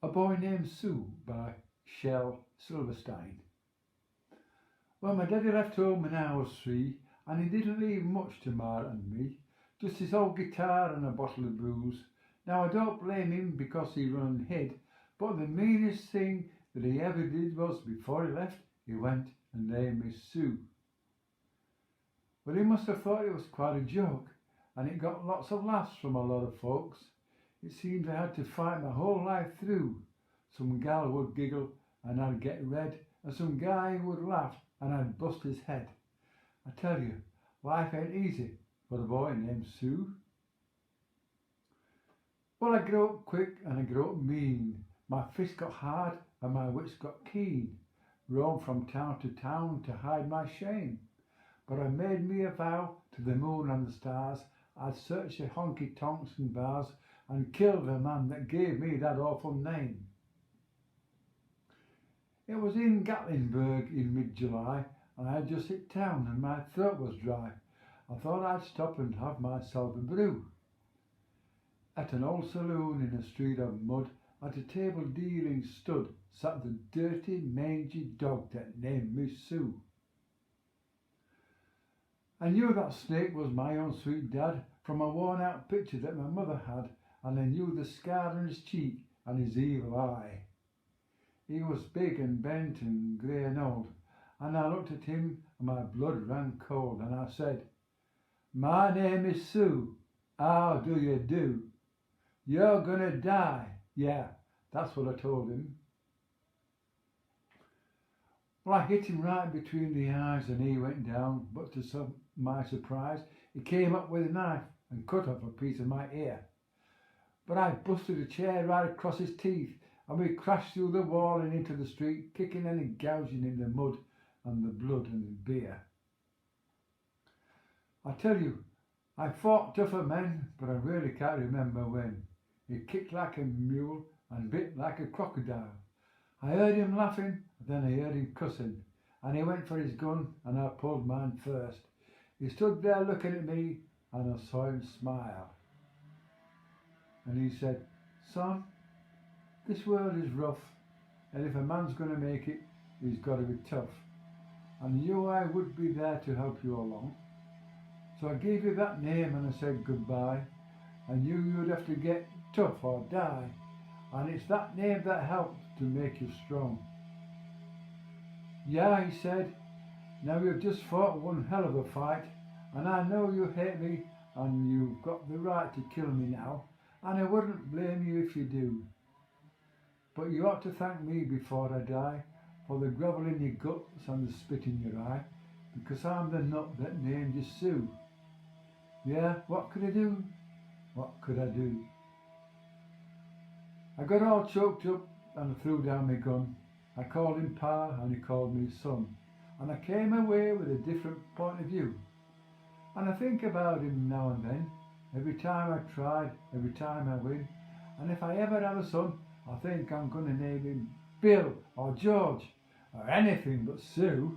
A Boy Named Sue by Shel Silverstein. Well, my daddy left home when I was 3, and he didn't leave much to Ma and me, just his old guitar and a bottle of booze. Now I don't blame him because he run hid, but the meanest thing that he ever did was, before he left, he went and named me Sue. Well, he must have thought it was quite a joke, and it got lots of laughs from a lot of folks. It seems I had to fight my whole life through. Some gal would giggle and I'd get red, and some guy would laugh and I'd bust his head. I tell you, life ain't easy for a boy named Sue. Well, I grew up quick and I grew up mean. My fists got hard and my wits got keen. Roamed from town to town to hide my shame. But I made me a vow to the moon and the stars, I'd search the honky tonks and bars and kill the man that gave me that awful name. It was in Gatlinburg in mid-July, and I had just hit town and my throat was dry. I thought I'd stop and have myself a brew. At an old saloon in a street of mud, at a table dealing stood, sat the dirty, mangy dog that named me Sue. I knew that snake was my own sweet dad from a worn-out picture that my mother had, and I knew the scar on his cheek and his evil eye. He was big and bent and grey and old, and I looked at him and my blood ran cold, and I said, "My name is Sue, how do you do? You're gonna die." Yeah, that's what I told him. Well, I hit him right between the eyes and he went down, but to my surprise, he came up with a knife and cut off a piece of my ear. But I busted a chair right across his teeth, and we crashed through the wall and into the street, kicking and gouging in the mud and the blood and the beer. I tell you, I fought tougher men, but I really can't remember when. He kicked like a mule and bit like a crocodile. I heard him laughing, then I heard him cussing, and he went for his gun and I pulled mine first. He stood there looking at me and I saw him smile. And he said, "Son, this world is rough, and if a man's going to make it, he's got to be tough. And you, I would be there to help you along. So I gave you that name and I said goodbye. I knew you'd have to get tough or die. And it's that name that helped to make you strong." "Yeah," he said, "now you've just fought one hell of a fight, and I know you hate me and you've got the right to kill me now, and I wouldn't blame you if you do. But you ought to thank me before I die for the gravel in your guts and the spit in your eye, because I'm the nut that named you Sue." Yeah, what could I do? What could I do? I got all choked up and I threw down my gun. I called him Pa and he called me son, and I came away with a different point of view. And I think about him now and then, every time I try, every time I win. And if I ever have a son, I think I'm going to name him Bill or George or anything but Sue.